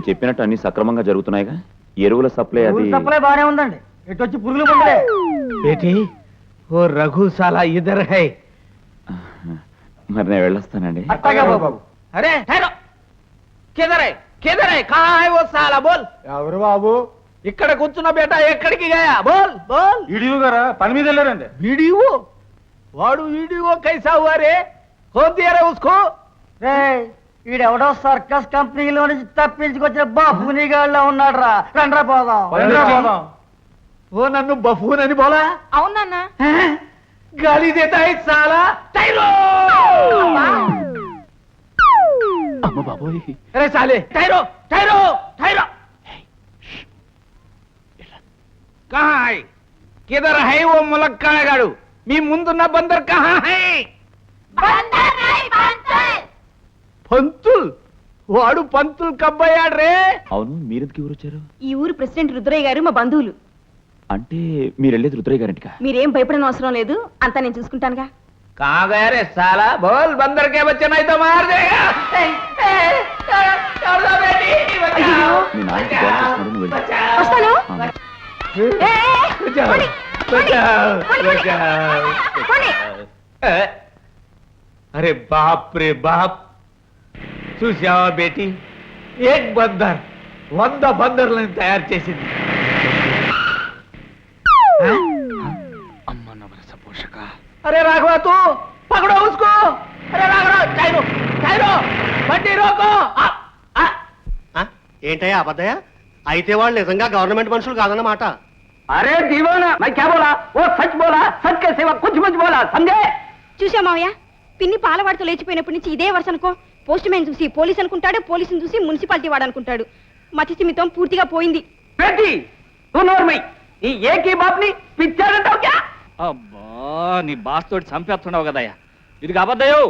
నేను చెప్పినట్టు అన్ని సక్రమంగా జరుగుతున్నాయిగా? ఎరువుల సప్లై అది సప్లై బానే ఉందండి. ఎటు వచ్చి పురుగులు పడలే. बेटी वो रघु साला इधर है। మరి నేను వెళ్ళొస్తానండి. అట్టగా బాబు. अरे ठहरो, किधर है किधर है, कहाँ है वो साला, बोल। ఎవరు బాబు? ఇక్కడ కూర్చున్న బేటా ఎక్కడికి గయా, బోల్ బోల్। ఇడియు గారా పని మీద వెళ్ళారండి. వీడియో వాడు వీడియో కైసా హువా రే, కౌన్ దియా రే ఉస్కో? ఈడెవడో సర్కస్ కంపెనీలో నుంచి తప్పించుకొచ్చిన బాబునిగాళ్ళ ఉన్నాడు రా. రండ్రా పోదాం. ఓ నన్ను బఫూన్ అని బోలా? అవునన్నా. గాలి దేతా హై సాలా, టైరో। అమ్మ బాబోయ్, అరే సాలే, టైరో టైరో టైరో। కహా హై, కిధర్ హై ఓ ములక్కాడగాడు? మీ ముందున్న బందర్ కహా హై? పంతుల్, వాడు పంతుల్ కబ్బయ్యాడు రే। అవును, మీరెందుకు ఊరు వచ్చారు? ఈ ఊరు ప్రెసిడెంట్ రుద్రయ్య గారు మా బంధువులు. అంటే మీరు వెళ్ళేది రుద్రయ్య గారింటికా? మీరేం భయపడని అవసరం లేదు, అంతా నేను చూసుకుంటానుగా. कहाँ गया रे साला, बोल। बंदर के बच्चे नहीं तो मार देगा। छोड़ दो बेटी, बचाओ। మీ నాన్నకి కాల్ చేస్తున్నాడు, నువ్వు వెళ్ళు. వస్తాను. ఆ, बचाओ పోనీ, बचाओ పోనీ, बचाओ। పోనీ. अरे बाप रे बाप, చూసావా బేటీ, ఏక్ బందర్ 100 బందర్లను తయారు చేసింది। అమ్మ నవరస పోషక। अरे राघवा तू पकड़ो उसको। अरे राघवा, टायरो टायरो, బండి రోకో। ఏంటయ్యా అబద్దయ్యా? అయితే వాళ్ళు నిజంగా గవర్నమెంట్ మనుషులు కాదన్నమాట. అరే దీవానా, మై క్యా బోలా? ఓ సచ్ బోలా, సచ్ కే సివా కుచ్ మచ్ బోలా, సమझे? చూసా మావయ్య, పిన్ని పాలవాడితో లేచిపోయినప్పటి నుంచి ఇదే వరుస అనుకో. పోస్ట్ మ్యాన్ చూసి పోలీస్ అనుకుంటాడు, పోలీసుని చూసి మున్సిపాలిటీ వాడు అనుకుంటాడు. మతి స్థిమితం పూర్తిగా పోయింది. బేటీ తూ నోర్మై, ఈ ఏకీ బాప్ని పిచ్చారంటావు క్యా? అబ్బా, నీ బాస్ తోటి చంపేస్తున్నావు కదయ్యా. ఇది అబద్దయో,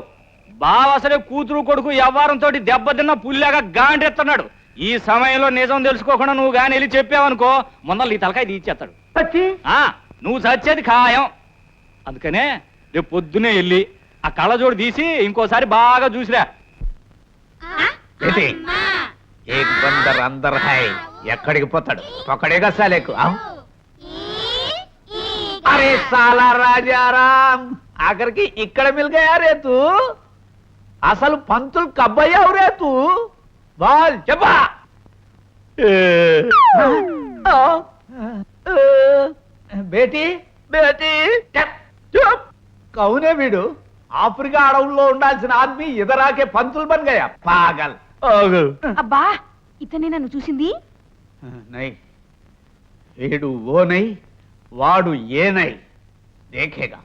బావ అసలే కూతురు కొడుకు వ్యవహారంతో దెబ్బతిన్న పుల్లాగా గాంటెత్తున్నాడు. ఈ సమయంలో నిజం తెలుసుకోకుండా నువ్వు గాని వెళ్ళి చెప్పావనుకో, మొన్న నీ తలకాయ తీర్చేస్తాడు. సచ్చి నువ్వు చచ్చేది ఖాయం. అందుకనే రేపు పొద్దునే వెళ్ళి ఆ కళ్ళజోడు తీసి ఇంకోసారి బాగా చూసిరా. బేటీ ఏక్ బందర్ అందర్ హై, ఎక్కడికి పోతాడు? పకడేగా సాలేకు। అరే సాలా రాజారాం, ఆఖరికి ఇక్కడ మిల్ గయా రే తూ? అసలు పంతులు కబ్బయ్యావు రే తూ? బాల్ చెప్పా। బేటీ బేటీ చూప్, కౌనే వీడు? ఆఫ్రికా అడవుల్లో ఉండాల్సిన ఆద్మీ ఇదరాకే పంతులు బన్ గయా, పాగల్। అబ్బా, ఇతనే నన్ను చూసింది. నై, వీడు ఓ నై, వాడు ఏ నై, దేఖేగా।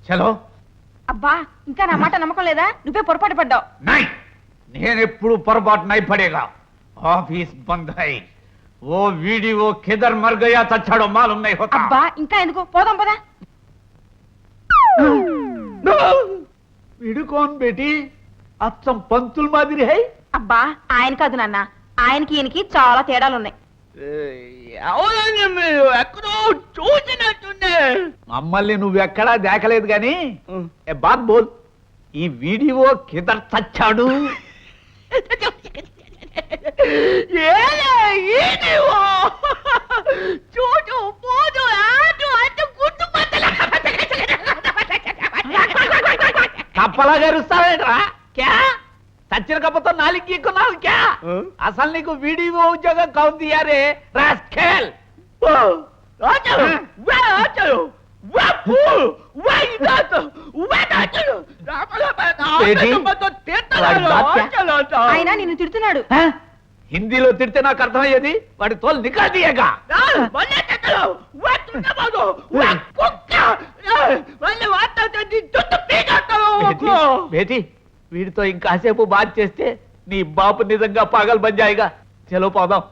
చలో। అబ్బా, ఇంకా నా మాట నమ్మకం లేదా? నువ్వే పొరపాటు పడ్డావు. నై, నేనెప్పుడు పొరపాటు నై పడేగా। ఆఫీస్ బంద్ హై, ఓ వీడియో కిధర్ మర్ గయా చచ్చాడో మాలూమ్ నై హోతా। అబ్బా, ఇంకా ఎందుకు, పోదాం పదా. వీడు కోన్ బేటీ? అచ్చం పంతుల్ మాదిరి హై। అబ్బా, ఆయన కాదు నాన్న, ఆయనకి ఈయనకి చాలా తేడాలున్నాయి. ఎక్కడో చూసినట్టుండే। మమ్మల్ని నువ్వెక్కడా దేకలేదు గాని ఏ బాత్ బోల్, ఈ వీడియో కిధర్ చచ్చాడు? చూడు పోదు ఆడు అటు గుట్టు కప్పలా గరుస్తావేట్రా? క్యా చచ్చిన కప్పతో నాలుగు గీక్కున్నావు క్యా? అసలు నీకు వీడియో ఉద్యోగం కౌన్ దియారే రాస్కెల్? ఆయన నిన్ను తిడుతున్నాడు. హిందీలో తిడితే నాకు అర్థమయ్యేది, వాడి తోలు నికా దియగా। బేటీ, వీడితో ఇంకాసేపు బాధ చేస్తే నీ బాపు నిజంగా పాగల్ బంజాయిగా। చలో పోదాం।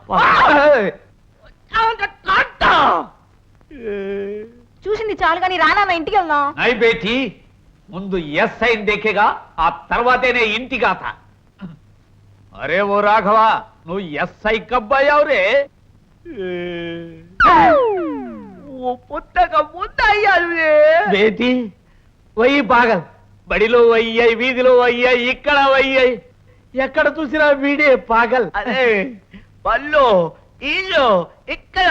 చూసింది చాలు గాని రానా, ఇంటికి వెళ్దాం. నై బేటీ, ముందు ఎస్ అయింది దేకేగా, ఆ తర్వాతేనే ఇంటికి ఆత। అరే ఓ రాఘవా, నువ్వు ఎస్ఐ కబ్బయ్యావు రే। పుట్టక ముద్దయ్యారు బేటీ వయ్యి పాగల్, బడిలో వయ్యాయి, వీధిలో వయ్యాయి, ఇక్కడ వయ్యాయి, ఎక్కడ చూసినా వీడే పాగల్। అరే పళ్ళు ఇల్లు ఇక్కడ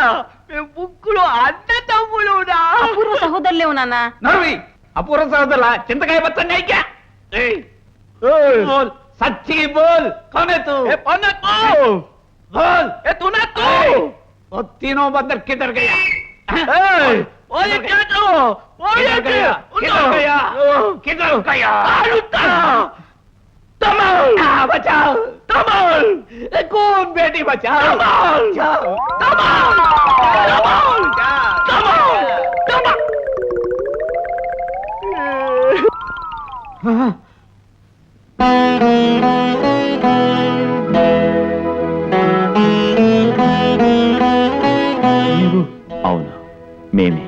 మేము ముగ్గురు అన్న తమ్ముడునా అపూర్వ సహోదరులే నాన్న. నర్వి అపూర్వ సహోదరుల చింతకాయ బచ్చండి అయితే बोल सच्ची बोल कौन है तू कौन है तू बोल तू ना तू वो तीनों बंदर किधर गया बोल क्या तू बोल गया किधर गया किधर गया तमल बचाओ तमल कौन बेटी बचाओ तमल तमल तमल तमल అవును మేమే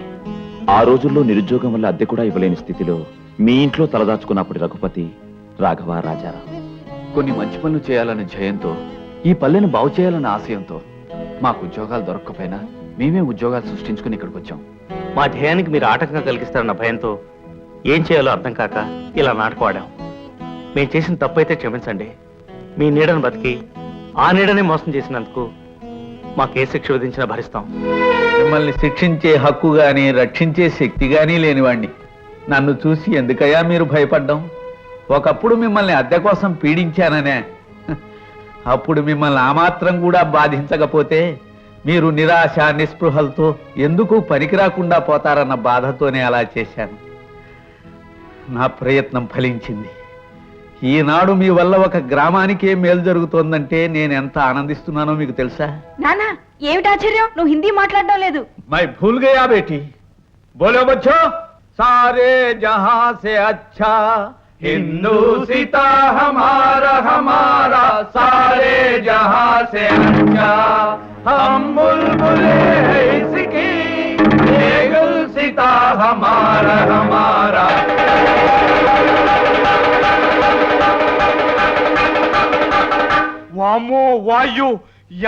ఆ రోజుల్లో నిరుద్యోగం వల్ల అద్దె కూడా ఇవ్వలేని స్థితిలో మీ ఇంట్లో తలదాచుకున్నప్పటి రఘుపతి రాఘవ రాజారాం కొన్ని మంచి పనులు చేయాలనే ధ్యేయంతో ఈ పల్లెను బాగు చేయాలన్న ఆశయంతో మాకు ఉద్యోగాలు దొరక్కపోయినా మేమే ఉద్యోగాలు సృష్టించుకుని ఇక్కడికి వచ్చాం. మా ధ్యేయానికి మీరు ఆటంకం కలిగిస్తారన్న భయంతో ఏం చేయాలో అర్థం కాక ఇలా నాటకం ఆడాం. మేము చేసిన తప్పైతే క్షమించండి. మీ నీడను బతికి ఆ నీడనే మోసం చేసినందుకు మాకే శిక్ష విధించినా భరిస్తాం. మిమ్మల్ని శిక్షించే హక్కు గాని రక్షించే శక్తి గాని లేనివాణ్ణి నన్ను చూసి ఎందుకయ్యా మీరు భయపడ్డాం? ఒకప్పుడు మిమ్మల్ని అద్దె కోసం పీడించాననే, అప్పుడు మిమ్మల్ని ఆ మాత్రం కూడా బాధించకపోతే మీరు నిరాశ నిస్పృహలతో ఎందుకు పనికిరాకుండా పోతారన్న బాధతోనే అలా చేశాను. నా ప్రయత్నం ఫలించింది. ఈనాడు మీ వల్ల ఒక గ్రామానికే మేలు జరుగుతోందంటే నేను ఎంత ఆనందిస్తున్నానో మీకు తెలుసా? నానా ఏమిటి ఆశ్చర్యం, నువ్వు హిందీ మాట్లాడడం లేదు. मैं भूल गया बेटी. बोलो बच्चों, सारे जहां से अच्छा हिंदू सीता हमारा हमारा, सारे जहां से अच्छा हम बुलबुले हैं इसकी, ये गुल सीता हमारा हमारा. వామ్మో వాయు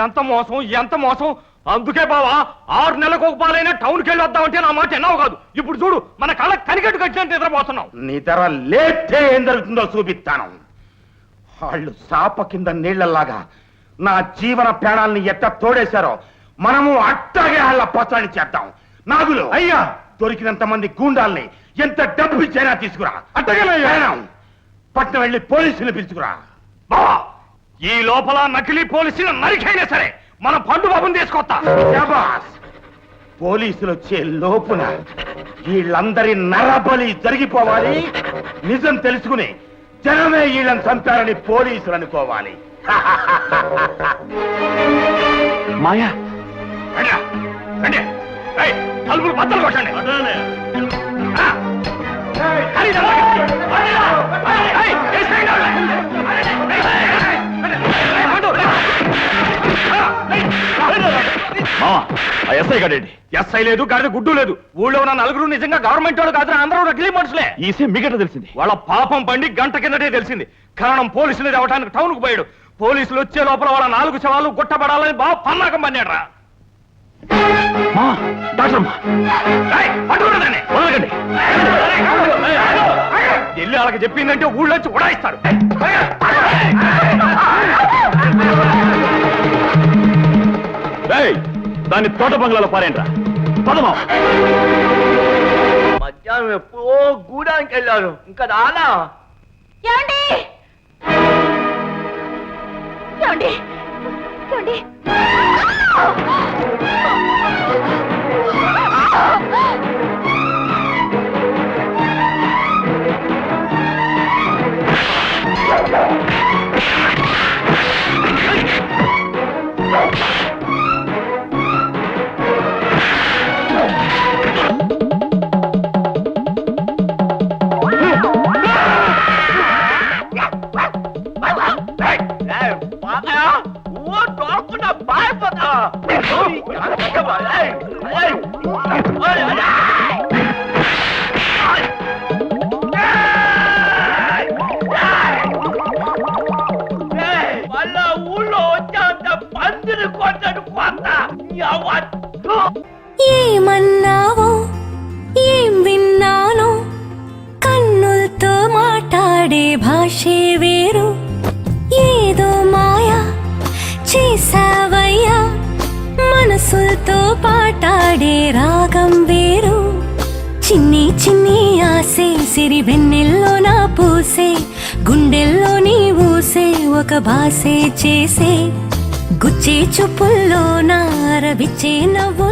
ఎంత మోసం ఎంత మోసం. అందుకే బావా 6 నెలలకు ఒక పాలైనా టౌన్కి వెళ్ళి వద్దామంటే నా మాట ఎన్నో కాదు. ఇప్పుడు చూడు మన కళ్ళ కనికట్టు కట్టినట్టు నిద్రపోతున్నాం. నిద్ర లేస్తే ఏం జరుగుతుందో చూపిస్తాను. వాళ్ళు సాప కింద నీళ్లలాగా నా జీవన ప్రాణాలని ఎట్ట తోడేశారో మనము అట్టాగే వాళ్ళ పచాడి చేద్దాం. నాగులు అయ్యా దొరికినంత మంది గూండాల్ని ఎంత డబ్బు ఇచ్చైనా తీసుకురా. అట్టగే పట్నం వెళ్ళి పోలీసులు పిలుచుకురా. బావా ఈ లోపల నకిలీ పోలీసులు నరికైనా సరే మన పండు బాబుని తీసుకొస్తా. శాబాస్. పోలీసులు వచ్చే లోపున వీళ్ళందరి నరబలి జరిగిపోవాలి. నిజం తెలుసుకుని జనమే వీళ్ళని చంపారని పోలీసులు అనుకోవాలి. మాయా రండిరా, రండి. ఏయ్, తలుపులు బద్దలు కొట్టండి. ఆ, ఖరీదు అలాగే. ఏయ్, వేసేయండి వాళ్ళని. మావా ఆ ఎస్ఐ గడేంటి? ఎస్ఐ లేదు గాడి గుడ్డు లేదు. ఊళ్ళో ఉన్న నలుగురు నిజంగా గవర్నమెంట్ వాళ్ళు కాదు, అందరూ నకిలీ మనుషులే. ఈ విషయం మీకెట్ట తెలిసింది? వాళ్ళ పాపం పండి గంట కిందటే తెలిసింది. కారణం పోలీసులు తేవటానికి టౌన్ కు పోయాడు. పోలీసులు వచ్చే లోపల వాళ్ళ 4 శవాలు గుట్టబడాలని బాగా పన్నాకం పన్నాడు రా. మావా డాక్టర్ అమ్మా వదలకండి. వెళ్ళి వాళ్ళకి చెప్పిందంటే ఊళ్ళొచ్చి ఉడాయిస్తారు. దాన్ని తోట బంగ్లాలో పారేంట్రా. పదమా మధ్యాహ్నం ఎప్పుడో గూడానికి వెళ్ళారు, ఇంకా రాలా? ఏమండి ఏమండి ఏమండి वो डॉग को ना बाहर पता మనసులతో పాటాడే రాగం వేరు, చిన్ని చిన్ని ఆసే సిరి వెన్నెల్లో నా పూసే, గుండెల్లో నీ ఊసే ఒక బాసే చేసే, గుచ్చే చూపుల్లో నా రవిచ్చే నవ్వుల్లో